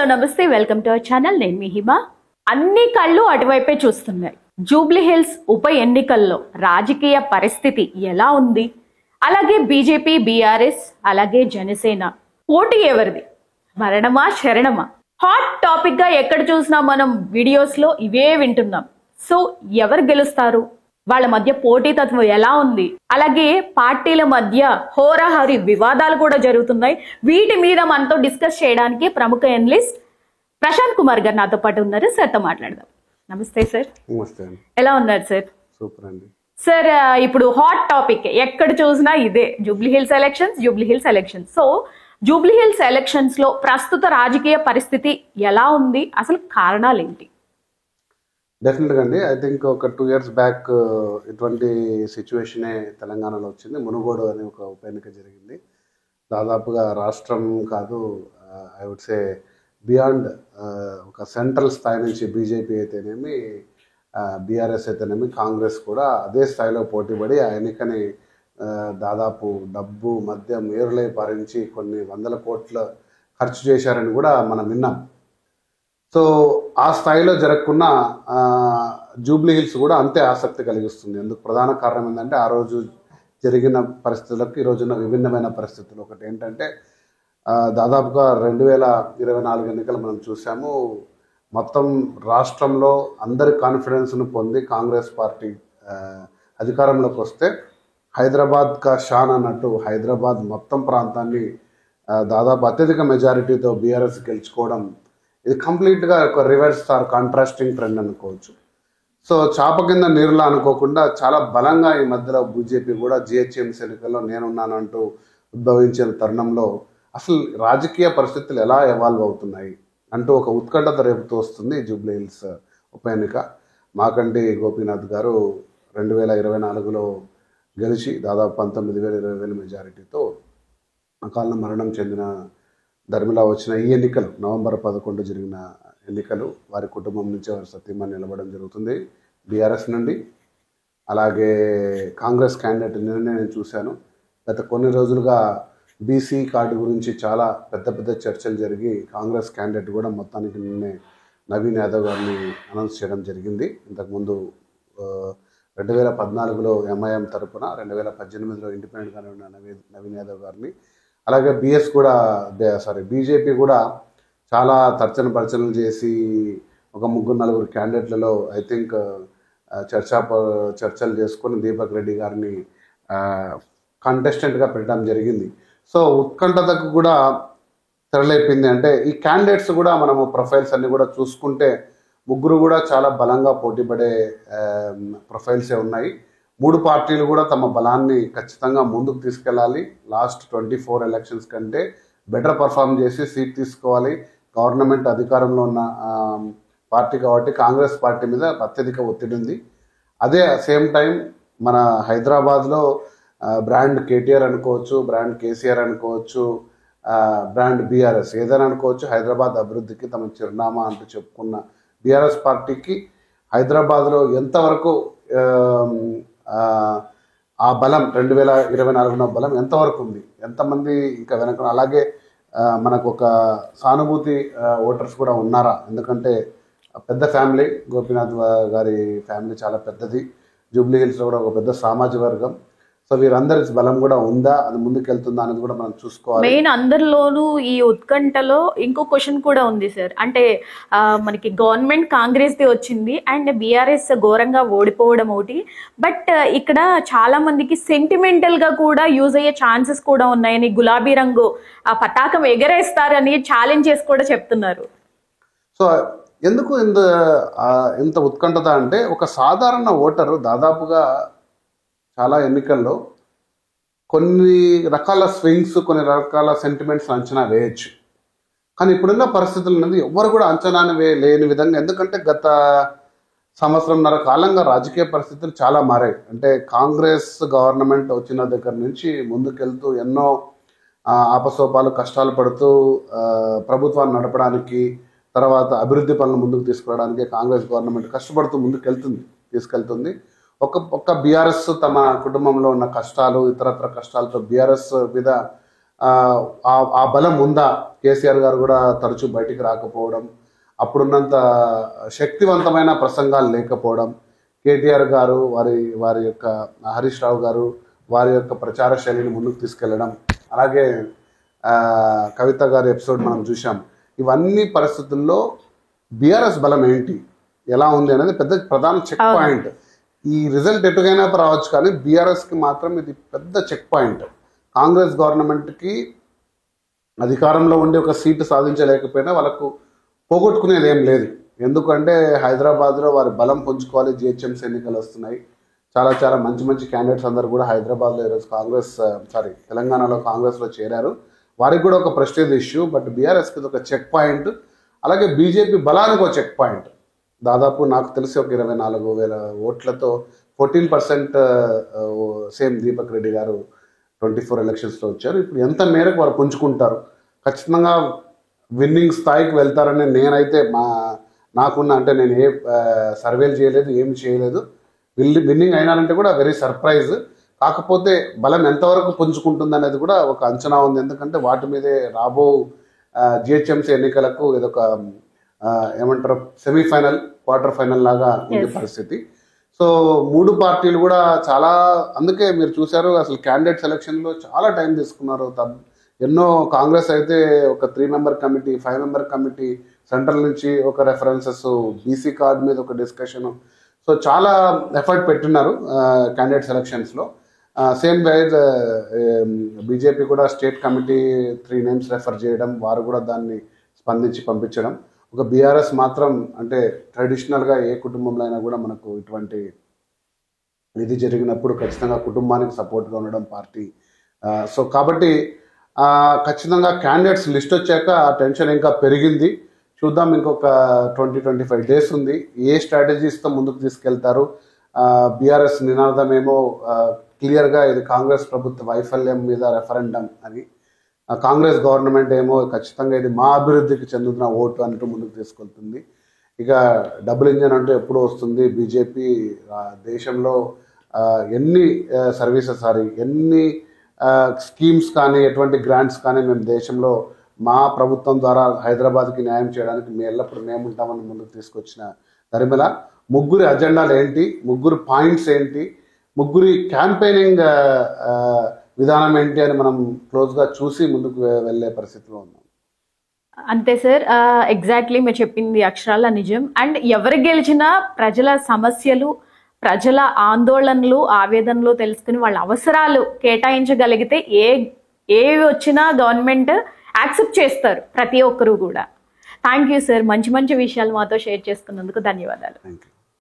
Hello నమస్తే, welcome to our channel. నేను మీ హిమ. అన్ని కళ్ళు అటువైపే చూస్తున్నాయి. జూబ్లీ హిల్స్ ఉప ఎన్నికల్లో రాజకీయ పరిస్థితి ఎలా ఉంది, అలాగే బీజేపీ, బీఆర్ఎస్, అలాగే జనసేన పోటీ ఎవరిది, మరణమా శరణమా, హాట్ టాపిక్ గా ఎక్కడ చూసినా మనం వీడియోస్ లో ఇవే వింటున్నాం. సో ఎవరు గెలుస్తారు, వాళ్ళ మధ్య పోటీతత్వం ఎలా ఉంది, అలాగే పార్టీల మధ్య హోరాహరి వివాదాలు కూడా జరుగుతున్నాయి. వీటి మీద మనతో డిస్కస్ చేయడానికి ప్రముఖ ఎనలిస్ట్ ప్రశాంత్ కుమార్ గారు నాతో పాటు ఉన్నారు. సార్తో మాట్లాడదాం. నమస్తే సార్. నమస్తే. ఎలా ఉన్నారు సార్? సూపర్ అండి సార్. ఇప్పుడు హాట్ టాపిక్ ఎక్కడ చూసినా ఇదే, Jubilee hills elections. So Jubilee hills elections లో ప్రస్తుత రాజకీయ పరిస్థితి ఎలా ఉంది, అసలు కారణాలు ఏంటి? డెఫినెట్గా అండి. ఐ థింక్ ఒక 2 years బ్యాక్ ఇటువంటి సిచ్యువేషనే తెలంగాణలో వచ్చింది. మునుగోడు అనే ఒక ఉప ఎన్నిక జరిగింది. దాదాపుగా రాష్ట్రం కాదు, ఐ వుడ్ సే బియాండ్ ఒక సెంట్రల్ స్థాయి నుంచి బీజేపీ అయితేనేమి, బీఆర్ఎస్ అయితేనేమి, కాంగ్రెస్ కూడా అదే స్థాయిలో పోటీపడి ఆ ఎన్నికని దాదాపు డబ్బు మద్యం ఏరులై పారించి కొన్ని వందల కోట్ల ఖర్చు చేశారని కూడా మనం విన్నాం. సో ఆ స్థాయిలో జరగకున్న జూబ్లీ హిల్స్ కూడా అంతే ఆసక్తి కలిగిస్తుంది. అందుకు ప్రధాన కారణం ఏంటంటే ఆ రోజు జరిగిన పరిస్థితులకు ఈ రోజున విభిన్నమైన పరిస్థితులు. ఒకటి ఏంటంటే దాదాపుగా 2024 ఎన్నికలు మనం చూసాము. మొత్తం రాష్ట్రంలో అందరి కాన్ఫిడెన్స్ను పొంది కాంగ్రెస్ పార్టీ అధికారంలోకి వస్తే హైదరాబాద్ కా షాన్ అన్నట్టు హైదరాబాద్ మొత్తం ప్రాంతాన్ని దాదాపు అత్యధిక మెజారిటీతో బీఆర్ఎస్ గెలుచుకోవడం, ఇది కంప్లీట్గా ఒక రివర్స్ ఆర్ కాంట్రాస్టింగ్ ట్రెండ్ అనుకోవచ్చు. సో చాప కింద నీరులా అనుకోకుండా చాలా బలంగా ఈ మధ్యలో బీజేపీ కూడా జిహెచ్ఎంసీ ఎన్నికల్లో నేనున్నానంటూ ఉద్భవించిన తరుణంలో అసలు రాజకీయ పరిస్థితులు ఎలా ఎవాల్వ్ అవుతున్నాయి అంటూ ఒక ఉత్కంఠత రేపుతూ వస్తుంది జూబ్లీ హిల్స్ ఉప ఎన్నిక. మాకంటి గోపీనాథ్ గారు 2024లో గెలిచి దాదాపు 19,000-20,000 మెజారిటీతో అకాల మరణం చెందిన ధర్మిలా వచ్చిన ఈ ఎన్నికలు, నవంబర్ 11 జరిగిన ఎన్నికలు, వారి కుటుంబం నుంచి వారి సతీమణి నిలబడడం జరుగుతుంది బీఆర్ఎస్ నుండి. అలాగే కాంగ్రెస్ క్యాండిడేట్ నిన్నే నేను చూశాను. గత కొన్ని రోజులుగా బీసీ కార్డు గురించి చాలా పెద్ద పెద్ద చర్చలు జరిగి కాంగ్రెస్ క్యాండిడేట్ కూడా మొత్తానికి నిన్నే నవీన్ యాదవ్ గారిని అనౌన్స్ చేయడం జరిగింది. ఇంతకుముందు 2014లో ఎంఐఎం తరఫున, 2018లో ఇండిపెండెంట్గానే ఉన్న నవీన్ యాదవ్ గారిని, అలాగే బీజేపీ కూడా చాలా తర్చనలు చేసి ఒక 3-4 క్యాండిడేట్లలో ఐ థింక్ చర్చలు చేసుకొని దీపక్ రెడ్డి గారిని కంటెస్టెంట్గా పెట్టడం జరిగింది. సో ఉత్కంఠతకు కూడా తెరలేపింది. అంటే ఈ క్యాండిడేట్స్ కూడా మనము ప్రొఫైల్స్ అన్ని కూడా చూసుకుంటే ముగ్గురు కూడా చాలా బలంగా పోటీపడే ప్రొఫైల్సే ఉన్నాయి. 3 పార్టీలు కూడా తమ బలాన్ని ఖచ్చితంగా ముందుకు తీసుకెళ్ళాలి. లాస్ట్ 24 ఎలక్షన్స్ కంటే బెటర్ పర్ఫామ్ చేసి సీట్ తీసుకోవాలి. గవర్నమెంట్ అధికారంలో ఉన్న పార్టీ కాబట్టి కాంగ్రెస్ పార్టీ మీద అత్యధిక ఒత్తిడి ఉంది. అదే సేమ్ టైం మన హైదరాబాద్లో బ్రాండ్ కేటీఆర్ అనుకోవచ్చు, బ్రాండ్ కేసీఆర్ అనుకోవచ్చు, బ్రాండ్ బీఆర్ఎస్ ఏదైనా అనుకోవచ్చు, హైదరాబాద్ అభివృద్ధికి తమ చిరునామా అంటూ చెప్పుకున్న బీఆర్ఎస్ పార్టీకి హైదరాబాద్లో ఎంతవరకు ఆ బలం 2024 బలం ఎంతవరకు ఉంది, ఎంతమంది ఇంకా వెనక, అలాగే మనకు ఒక సానుభూతి ఓటర్స్ కూడా ఉన్నారా? ఎందుకంటే పెద్ద ఫ్యామిలీ, గోపీనాథ్ గారి ఫ్యామిలీ చాలా పెద్దది. జూబ్లీ హిల్స్లో కూడా ఒక పెద్ద సామాజిక వర్గం. సో వీరందరి బలం కూడా ఉందా, అది ముందుకెళ్తుందా అనేది కూడా మనం చూసుకోవాలి. మెయిన్ అందరిలోనూ ఈ ఉత్కంఠలో ఇంకో క్వశ్చన్ కూడా ఉంది సార్. అంటే మనకి గవర్నమెంట్ కాంగ్రెస్ది వచ్చింది అండ్ బీఆర్ఎస్ ఘోరంగా ఓడిపోవడం ఒకటి. బట్ ఇక్కడ చాలా మందికి సెంటిమెంటల్ గా కూడా యూజ్ అయ్యే ఛాన్సెస్ కూడా ఉన్నాయని, గులాబీ రంగు ఆ పతాకం ఎగరేస్తారని ఛాలెంజ్ చేసి కూడా చెప్తున్నారు. సో ఎందుకు ఇంత ఉత్కంఠత అంటే, ఒక సాధారణ ఓటరు దాదాపుగా చాలా ఎన్నికల్లో కొన్ని రకాల స్వింగ్స్, కొన్ని రకాల సెంటిమెంట్స్ అంచనా వేయచ్చు. కానీ ఇప్పుడున్న పరిస్థితులు అనేది ఎవ్వరు కూడా అంచనా లేని విధంగా, ఎందుకంటే గత సంవత్సరంన్నర కాలంగా రాజకీయ పరిస్థితులు చాలా మారాయి. అంటే కాంగ్రెస్ గవర్నమెంట్ వచ్చిన దగ్గర నుంచి ముందుకెళ్తూ ఎన్నో ఆపసోపాలు కష్టాలు పడుతూ ప్రభుత్వాన్ని నడపడానికి, తర్వాత అభివృద్ధి పనులు ముందుకు తీసుకురావడానికి కాంగ్రెస్ గవర్నమెంట్ కష్టపడుతూ తీసుకెళ్తుంది. ఒక బీఆర్ఎస్ తమ కుటుంబంలో ఉన్న కష్టాలు, ఇతరత్ర కష్టాలతో బీఆర్ఎస్ మీద ఆ బలం ఉందా? కేసీఆర్ గారు కూడా తరచూ బయటికి రాకపోవడం, అప్పుడున్నంత శక్తివంతమైన ప్రసంగాలు లేకపోవడం, కేటీఆర్ గారు వారి యొక్క హరీష్ రావు గారు వారి యొక్క ప్రచార శైలిని ముందుకు తీసుకెళ్లడం, అలాగే కవిత గారి ఎపిసోడ్ మనం చూసాం. ఇవన్నీ పరిస్థితుల్లో బీఆర్ఎస్ బలం ఏంటి, ఎలా ఉంది అనేది పెద్ద ప్రధాన చెక్ పాయింట్. ఈ రిజల్ట్ ఎటుగైనా రావచ్చు, కానీ బీఆర్ఎస్కి మాత్రం ఇది పెద్ద చెక్ పాయింట్. కాంగ్రెస్ గవర్నమెంట్కి అధికారంలో ఉండి ఒక సీటు సాధించలేకపోయినా వాళ్ళకు పోగొట్టుకునేది ఏం లేదు. ఎందుకంటే హైదరాబాద్లో వారి బలం పుంజుకోవాలి. జిహెచ్ఎంసీ ఎన్నికలు వస్తున్నాయి. చాలా చాలా మంచి మంచి క్యాండిడేట్స్ అందరూ కూడా హైదరాబాద్లో ఈరోజు తెలంగాణలో కాంగ్రెస్లో చేరారు. వారికి కూడా ఒక ప్రెస్టేజ్ ఇష్యూ. బట్ బీఆర్ఎస్కి ఇది ఒక చెక్ పాయింట్. అలాగే బీజేపీ బలానికి ఒక చెక్ పాయింట్. దాదాపు నాకు తెలిసి ఒక 24,000 ఓట్లతో 14% సేమ్ దీపక్ రెడ్డి గారు 24 ఎలక్షన్స్లో వచ్చారు. ఇప్పుడు ఎంత మేరకు వారు పుంజుకుంటారు, ఖచ్చితంగా విన్నింగ్ స్థాయికి వెళ్తారని నేనైతే నాకున్న, అంటే నేను ఏ సర్వేలు చేయలేదు, ఏమి చేయలేదు. విన్నింగ్ అయినారంటే కూడా వెరీ సర్ప్రైజ్. కాకపోతే బలం ఎంతవరకు పుంజుకుంటుంది అనేది కూడా ఒక అంచనా ఉంది. ఎందుకంటే వాటి మీదే రాబో జిహెచ్ఎంసీ ఎన్నికలకు ఇదొక ఏమంటారు సెమీఫైనల్, క్వార్టర్ ఫైనల్ లాగా ఉంది పరిస్థితి. సో 3 పార్టీలు కూడా చాలా, అందుకే మీరు చూశారు అసలు క్యాండిడేట్ సెలక్షన్లో చాలా టైం తీసుకున్నారు. ఎన్నో కాంగ్రెస్ అయితే ఒక 3 member committee, 5 member committee, central నుంచి ఒక రెఫరెన్సెస్, బీసీ కార్డ్ మీద ఒక డిస్కషన్. సో చాలా ఎఫర్ట్ పెట్టినారు క్యాండిడేట్ సెలక్షన్స్లో. సేమ్ వైజ్ బీజేపీ కూడా స్టేట్ కమిటీ 3 నేమ్స్ రెఫర్ చేయడం, వారు కూడా దాన్ని స్పందించి పంపించడం. ఒక బీఆర్ఎస్ మాత్రం, అంటే ట్రెడిషనల్గా ఏ కుటుంబంలో అయినా కూడా మనకు ఇటువంటి ఇది జరిగినప్పుడు ఖచ్చితంగా కుటుంబానికి సపోర్ట్గా ఉండడం పార్టీ. సో కాబట్టి ఖచ్చితంగా క్యాండిడేట్స్ లిస్ట్ వచ్చాక ఆ టెన్షన్ ఇంకా పెరిగింది. చూద్దాం, ఇంకొక 20-25 డేస్ ఉంది. ఏ స్ట్రాటజీస్తో ముందుకు తీసుకెళ్తారు? బీఆర్ఎస్ నినాదం ఏమో క్లియర్గా ఇది కాంగ్రెస్ ప్రభుత్వ వైఫల్యం మీద రెఫరెండం అని, కాంగ్రెస్ గవర్నమెంట్ ఏమో ఖచ్చితంగా ఇది మా అభివృద్ధికి చెందుతున్న ఓటు అంటూ ముందుకు తీసుకెళ్తుంది. ఇక డబుల్ ఇంజన్ అంటూ ఎప్పుడు వస్తుంది? బీజేపీ దేశంలో ఎన్ని సర్వీసెస్ ఎన్ని స్కీమ్స్ కానీ ఎటువంటి గ్రాంట్స్ కానీ మేము దేశంలో మా ప్రభుత్వం ద్వారా హైదరాబాద్కి న్యాయం చేయడానికి ఎల్లప్పుడు మేముంటామని ముందుకు తీసుకొచ్చిన దరిమిల ముగ్గురి అజెండాలు ఏంటి, ముగ్గురు పాయింట్స్ ఏంటి, ముగ్గురి క్యాంపెయినింగ్ విధానం ఏంటి అని మనం క్లోజ్గా చూసి ముందుకు వెళ్ళే పరిస్థితిలో ఉన్నాం. అంతే సార్, ఎగ్జాక్ట్లీ మీరు చెప్పింది అక్షరాల నిజం. అండ్ ఎవరు గెలిచినా ప్రజల సమస్యలు, ప్రజల ఆందోళనలు, ఆవేదనలు తెలుసుకుని వాళ్ళ అవసరాలు కేటాయించగలిగితే ఏవి వచ్చినా గవర్నమెంట్ యాక్సెప్ట్ చేస్తారు ప్రతి ఒక్కరు కూడా. థ్యాంక్ యూ సార్, మంచి మంచి విషయాలు మాతో షేర్ చేసుకున్నందుకు ధన్యవాదాలు. Thank you.